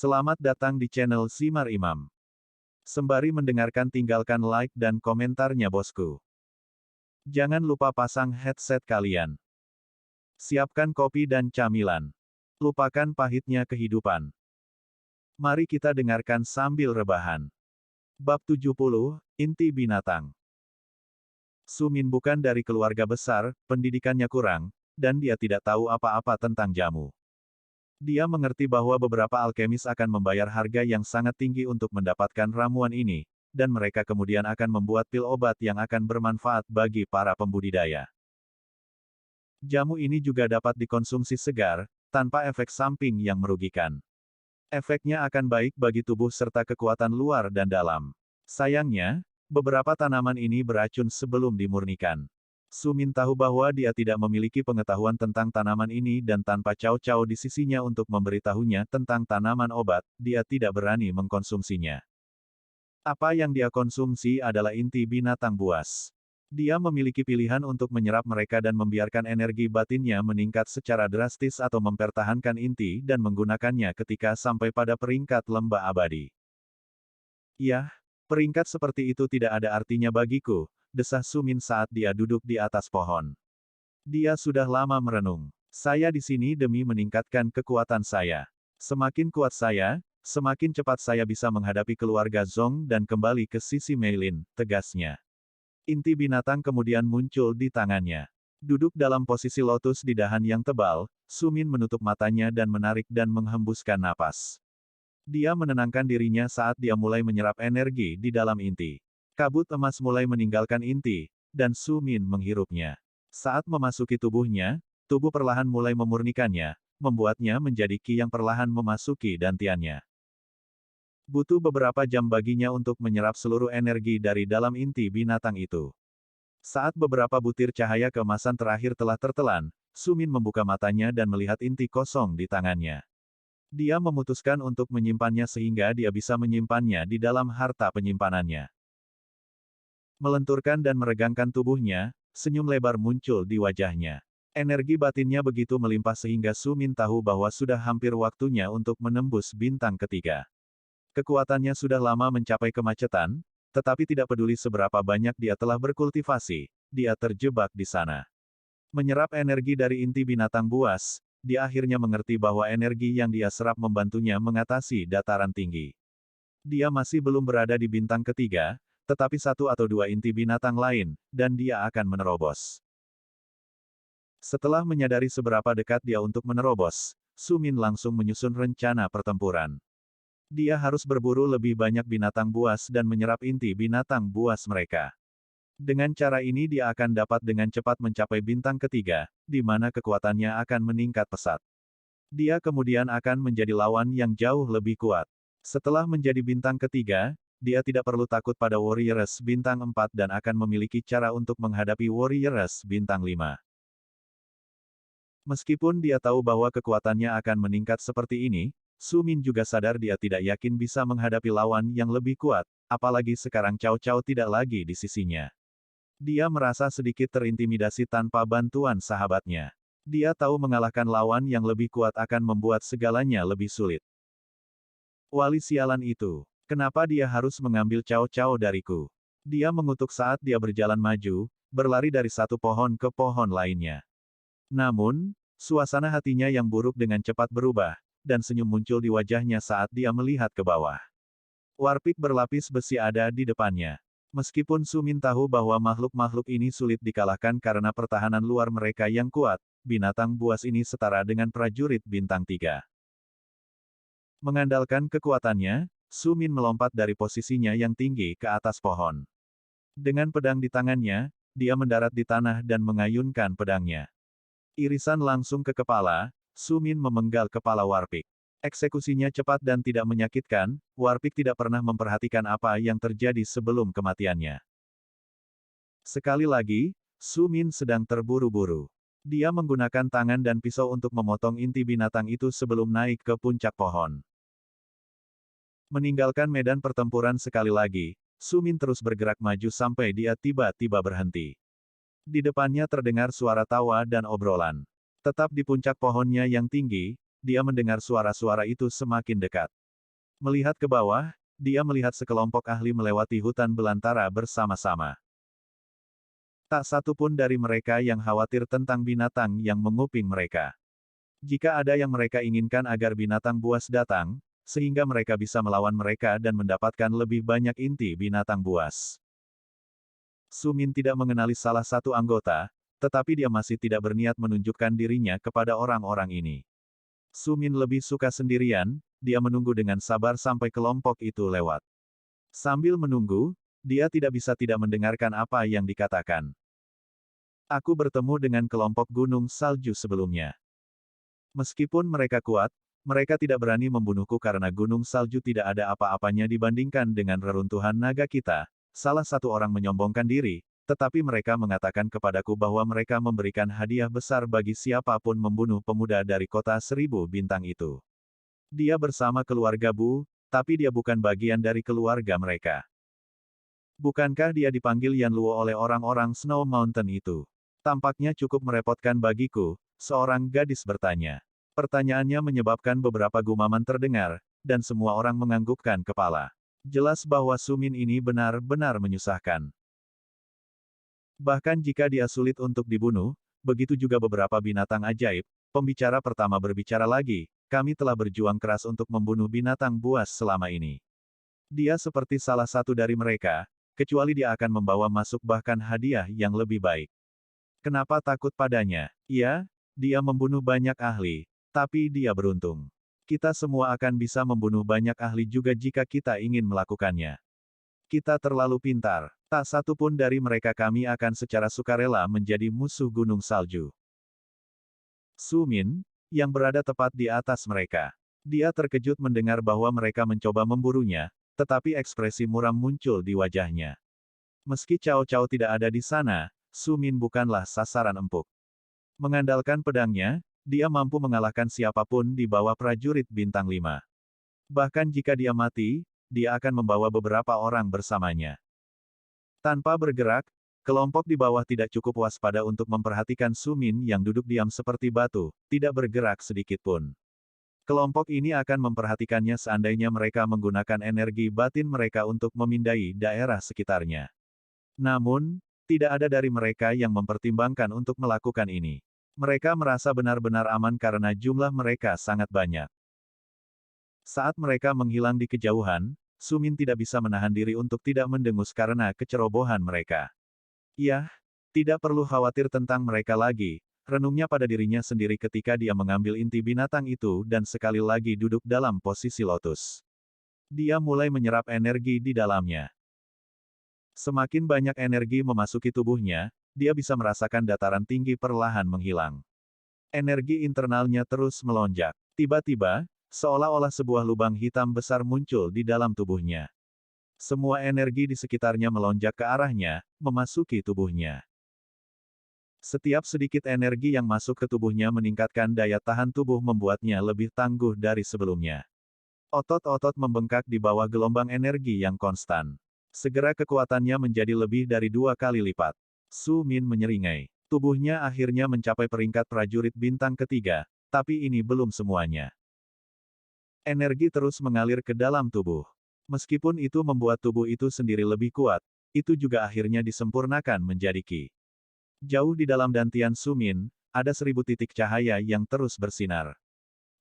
Selamat datang di channel Simar Imam. Sembari mendengarkan tinggalkan like dan komentarnya bosku. Jangan lupa pasang headset kalian. Siapkan kopi dan camilan. Lupakan pahitnya kehidupan. Mari kita dengarkan sambil rebahan. Bab 70, Inti Binatang. Sumin bukan dari keluarga besar, pendidikannya kurang, dan dia tidak tahu apa-apa tentang jamu. Dia mengerti bahwa beberapa alkemis akan membayar harga yang sangat tinggi untuk mendapatkan ramuan ini, dan mereka kemudian akan membuat pil obat yang akan bermanfaat bagi para pembudidaya. Jamu ini juga dapat dikonsumsi segar, tanpa efek samping yang merugikan. Efeknya akan baik bagi tubuh serta kekuatan luar dan dalam. Sayangnya, beberapa tanaman ini beracun sebelum dimurnikan. Sumin tahu bahwa dia tidak memiliki pengetahuan tentang tanaman ini dan tanpa Cao Cao di sisinya untuk memberitahunya tentang tanaman obat, dia tidak berani mengkonsumsinya. Apa yang dia konsumsi adalah inti binatang buas. Dia memiliki pilihan untuk menyerap mereka dan membiarkan energi batinnya meningkat secara drastis atau mempertahankan inti dan menggunakannya ketika sampai pada peringkat lembah abadi. Yah, peringkat seperti itu tidak ada artinya bagiku, desah Sumin saat dia duduk di atas pohon. Dia sudah lama merenung. Saya di sini demi meningkatkan kekuatan saya. Semakin kuat saya, semakin cepat saya bisa menghadapi keluarga Zong dan kembali ke sisi Meilin, tegasnya. Inti binatang kemudian muncul di tangannya. Duduk dalam posisi lotus di dahan yang tebal, Sumin menutup matanya dan menarik dan menghembuskan napas. Dia menenangkan dirinya saat dia mulai menyerap energi di dalam inti. Kabut emas mulai meninggalkan inti, dan Sumin menghirupnya. Saat memasuki tubuhnya, tubuh perlahan mulai memurnikannya, membuatnya menjadi ki yang perlahan memasuki dantiannya. Butuh beberapa jam baginya untuk menyerap seluruh energi dari dalam inti binatang itu. Saat beberapa butir cahaya keemasan terakhir telah tertelan, Sumin membuka matanya dan melihat inti kosong di tangannya. Dia memutuskan untuk menyimpannya sehingga dia bisa menyimpannya di dalam harta penyimpanannya. Melenturkan dan meregangkan tubuhnya, senyum lebar muncul di wajahnya. Energi batinnya begitu melimpah sehingga Sumin tahu bahwa sudah hampir waktunya untuk menembus bintang ketiga. Kekuatannya sudah lama mencapai kemacetan, tetapi tidak peduli seberapa banyak dia telah berkultivasi, dia terjebak di sana. Menyerap energi dari inti binatang buas, dia akhirnya mengerti bahwa energi yang dia serap membantunya mengatasi dataran tinggi. Dia masih belum berada di bintang ketiga, tetapi satu atau dua inti binatang lain, dan dia akan menerobos. Setelah menyadari seberapa dekat dia untuk menerobos, Sumin langsung menyusun rencana pertempuran. Dia harus berburu lebih banyak binatang buas dan menyerap inti binatang buas mereka. Dengan cara ini dia akan dapat dengan cepat mencapai bintang ketiga, di mana kekuatannya akan meningkat pesat. Dia kemudian akan menjadi lawan yang jauh lebih kuat. Setelah menjadi bintang ketiga, dia tidak perlu takut pada Warriors bintang 4 dan akan memiliki cara untuk menghadapi Warriors bintang 5. Meskipun dia tahu bahwa kekuatannya akan meningkat seperti ini, Sumin juga sadar dia tidak yakin bisa menghadapi lawan yang lebih kuat, apalagi sekarang Cao Cao tidak lagi di sisinya. Dia merasa sedikit terintimidasi tanpa bantuan sahabatnya. Dia tahu mengalahkan lawan yang lebih kuat akan membuat segalanya lebih sulit. Wali sialan itu. Kenapa dia harus mengambil Cao Cao dariku? Dia mengutuk saat dia berjalan maju, berlari dari satu pohon ke pohon lainnya. Namun, suasana hatinya yang buruk dengan cepat berubah, dan senyum muncul di wajahnya saat dia melihat ke bawah. Warpik berlapis besi ada di depannya. Meskipun Sumin tahu bahwa makhluk-makhluk ini sulit dikalahkan karena pertahanan luar mereka yang kuat, binatang buas ini setara dengan prajurit bintang 3. Mengandalkan kekuatannya, Sumin melompat dari posisinya yang tinggi ke atas pohon. Dengan pedang di tangannya, dia mendarat di tanah dan mengayunkan pedangnya. Irisan langsung ke kepala, Sumin memenggal kepala Warpik. Eksekusinya cepat dan tidak menyakitkan, Warpik tidak pernah memperhatikan apa yang terjadi sebelum kematiannya. Sekali lagi, Sumin sedang terburu-buru. Dia menggunakan tangan dan pisau untuk memotong inti binatang itu sebelum naik ke puncak pohon. Meninggalkan medan pertempuran sekali lagi, Sumin terus bergerak maju sampai dia tiba-tiba berhenti. Di depannya terdengar suara tawa dan obrolan. Tetap di puncak pohonnya yang tinggi, dia mendengar suara-suara itu semakin dekat. Melihat ke bawah, dia melihat sekelompok ahli melewati hutan belantara bersama-sama. Tak satu pun dari mereka yang khawatir tentang binatang yang menguping mereka. Jika ada yang mereka inginkan agar binatang buas datang, sehingga mereka bisa melawan mereka dan mendapatkan lebih banyak inti binatang buas. Su Min tidak mengenali salah satu anggota, tetapi dia masih tidak berniat menunjukkan dirinya kepada orang-orang ini. Su Min lebih suka sendirian, dia menunggu dengan sabar sampai kelompok itu lewat. Sambil menunggu, dia tidak bisa tidak mendengarkan apa yang dikatakan. Aku bertemu dengan kelompok gunung salju sebelumnya. Meskipun mereka kuat, mereka tidak berani membunuhku karena gunung salju tidak ada apa-apanya dibandingkan dengan reruntuhan naga kita. Salah satu orang menyombongkan diri, tetapi mereka mengatakan kepadaku bahwa mereka memberikan hadiah besar bagi siapapun membunuh pemuda dari kota 1000 bintang itu. Dia bersama keluarga Bu, tapi dia bukan bagian dari keluarga mereka. Bukankah dia dipanggil Yanluo oleh orang-orang Snow Mountain itu? Tampaknya cukup merepotkan bagiku, seorang gadis bertanya. Pertanyaannya menyebabkan beberapa gumaman terdengar, dan semua orang menganggukkan kepala. Jelas bahwa Su Min ini benar-benar menyusahkan. Bahkan jika dia sulit untuk dibunuh, begitu juga beberapa binatang ajaib. Pembicara pertama berbicara lagi, kami telah berjuang keras untuk membunuh binatang buas selama ini. Dia seperti salah satu dari mereka, kecuali dia akan membawa masuk bahkan hadiah yang lebih baik. Kenapa takut padanya? Iya, dia membunuh banyak ahli, tapi dia beruntung. Kita semua akan bisa membunuh banyak ahli juga jika kita ingin melakukannya. Kita terlalu pintar, tak satu pun dari mereka kami akan secara sukarela menjadi musuh gunung salju. Su Min, yang berada tepat di atas mereka. Dia terkejut mendengar bahwa mereka mencoba memburunya, tetapi ekspresi muram muncul di wajahnya. Meski Cao Cao tidak ada di sana, Su Min bukanlah sasaran empuk. Mengandalkan pedangnya, dia mampu mengalahkan siapapun di bawah prajurit bintang 5. Bahkan jika dia mati, dia akan membawa beberapa orang bersamanya. Tanpa bergerak, kelompok di bawah tidak cukup waspada untuk memperhatikan Su Min yang duduk diam seperti batu, tidak bergerak sedikit pun. Kelompok ini akan memperhatikannya seandainya mereka menggunakan energi batin mereka untuk memindai daerah sekitarnya. Namun, tidak ada dari mereka yang mempertimbangkan untuk melakukan ini. Mereka merasa benar-benar aman karena jumlah mereka sangat banyak. Saat mereka menghilang di kejauhan, Su Min tidak bisa menahan diri untuk tidak mendengus karena kecerobohan mereka. Yah, tidak perlu khawatir tentang mereka lagi, renungnya pada dirinya sendiri ketika dia mengambil inti binatang itu dan sekali lagi duduk dalam posisi lotus. Dia mulai menyerap energi di dalamnya. Semakin banyak energi memasuki tubuhnya, dia bisa merasakan dataran tinggi perlahan menghilang. Energi internalnya terus melonjak. Tiba-tiba, seolah-olah sebuah lubang hitam besar muncul di dalam tubuhnya. Semua energi di sekitarnya melonjak ke arahnya, memasuki tubuhnya. Setiap sedikit energi yang masuk ke tubuhnya meningkatkan daya tahan tubuh membuatnya lebih tangguh dari sebelumnya. Otot-otot membengkak di bawah gelombang energi yang konstan. Segera kekuatannya menjadi lebih dari 2 kali lipat. Su Min menyeringai. Tubuhnya akhirnya mencapai peringkat prajurit bintang ketiga, tapi ini belum semuanya. Energi terus mengalir ke dalam tubuh. Meskipun itu membuat tubuh itu sendiri lebih kuat, itu juga akhirnya disempurnakan menjadi Qi. Jauh di dalam dantian Su Min, ada 1000 titik cahaya yang terus bersinar.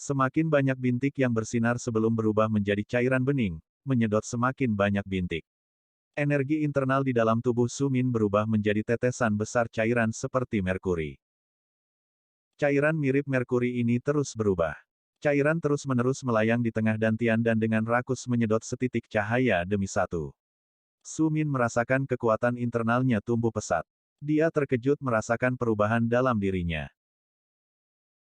Semakin banyak bintik yang bersinar sebelum berubah menjadi cairan bening, menyedot semakin banyak bintik. Energi internal di dalam tubuh Su Min berubah menjadi tetesan besar cairan seperti merkuri. Cairan mirip merkuri ini terus berubah. Cairan terus-menerus melayang di tengah dantian dan dengan rakus menyedot setitik cahaya demi satu. Su Min merasakan kekuatan internalnya tumbuh pesat. Dia terkejut merasakan perubahan dalam dirinya.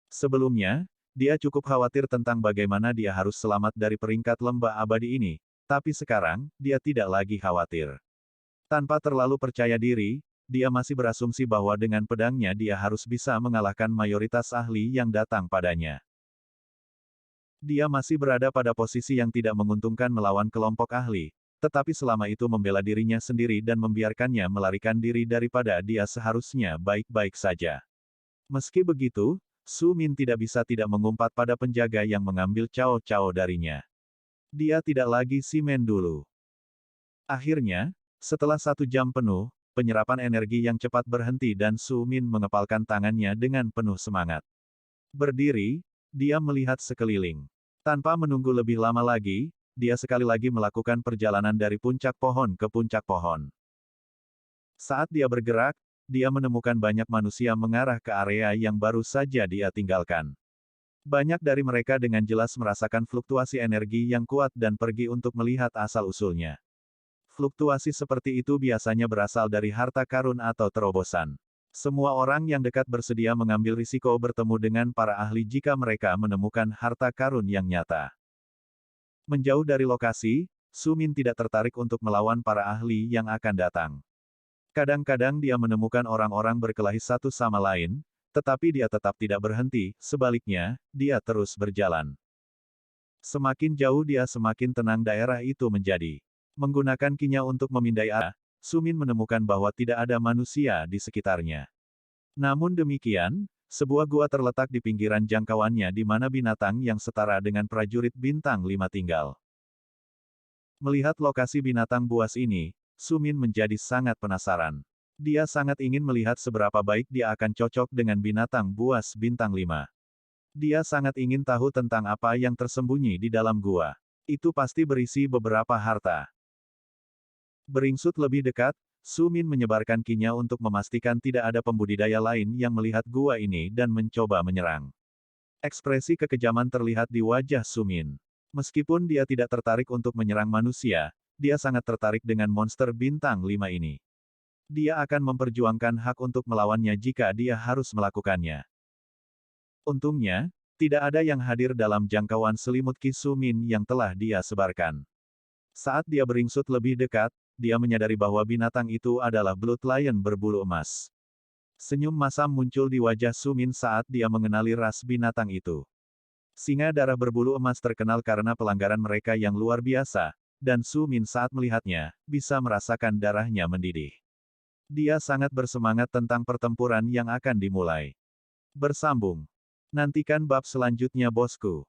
Sebelumnya, dia cukup khawatir tentang bagaimana dia harus selamat dari peringkat lembah abadi ini, tapi sekarang, dia tidak lagi khawatir. Tanpa terlalu percaya diri, dia masih berasumsi bahwa dengan pedangnya dia harus bisa mengalahkan mayoritas ahli yang datang padanya. Dia masih berada pada posisi yang tidak menguntungkan melawan kelompok ahli, tetapi selama itu membela dirinya sendiri dan membiarkannya melarikan diri daripada dia seharusnya baik-baik saja. Meski begitu, Su Min tidak bisa tidak mengumpat pada penjaga yang mengambil Cao Cao darinya. Dia tidak lagi si Men dulu. Akhirnya, setelah 1 jam penuh, penyerapan energi yang cepat berhenti dan Su Min mengepalkan tangannya dengan penuh semangat. Berdiri, dia melihat sekeliling. Tanpa menunggu lebih lama lagi, dia sekali lagi melakukan perjalanan dari puncak pohon ke puncak pohon. Saat dia bergerak, dia menemukan banyak manusia mengarah ke area yang baru saja dia tinggalkan. Banyak dari mereka dengan jelas merasakan fluktuasi energi yang kuat dan pergi untuk melihat asal-usulnya. Fluktuasi seperti itu biasanya berasal dari harta karun atau terobosan. Semua orang yang dekat bersedia mengambil risiko bertemu dengan para ahli jika mereka menemukan harta karun yang nyata. Menjauh dari lokasi, Su Min tidak tertarik untuk melawan para ahli yang akan datang. Kadang-kadang dia menemukan orang-orang berkelahi satu sama lain, tetapi dia tetap tidak berhenti, sebaliknya, dia terus berjalan. Semakin jauh dia semakin tenang daerah itu menjadi. Menggunakan kinya untuk memindai arah, Su Min menemukan bahwa tidak ada manusia di sekitarnya. Namun demikian, sebuah gua terletak di pinggiran jangkauannya di mana binatang yang setara dengan prajurit bintang 5 tinggal. Melihat lokasi binatang buas ini, Su Min menjadi sangat penasaran. Dia sangat ingin melihat seberapa baik dia akan cocok dengan binatang buas bintang 5. Dia sangat ingin tahu tentang apa yang tersembunyi di dalam gua. Itu pasti berisi beberapa harta. Beringsut lebih dekat, Su Min menyebarkan kinya untuk memastikan tidak ada pembudidaya lain yang melihat gua ini dan mencoba menyerang. Ekspresi kekejaman terlihat di wajah Su Min. Meskipun dia tidak tertarik untuk menyerang manusia, dia sangat tertarik dengan monster bintang 5 ini. Dia akan memperjuangkan hak untuk melawannya jika dia harus melakukannya. Untungnya, tidak ada yang hadir dalam jangkauan selimut Ki Su Min yang telah dia sebarkan. Saat dia beringsut lebih dekat, dia menyadari bahwa binatang itu adalah Blood Lion berbulu emas. Senyum masam muncul di wajah Su Min saat dia mengenali ras binatang itu. Singa darah berbulu emas terkenal karena pelanggaran mereka yang luar biasa, dan Su Min saat melihatnya, bisa merasakan darahnya mendidih. Dia sangat bersemangat tentang pertempuran yang akan dimulai. Bersambung. Nantikan bab selanjutnya bosku.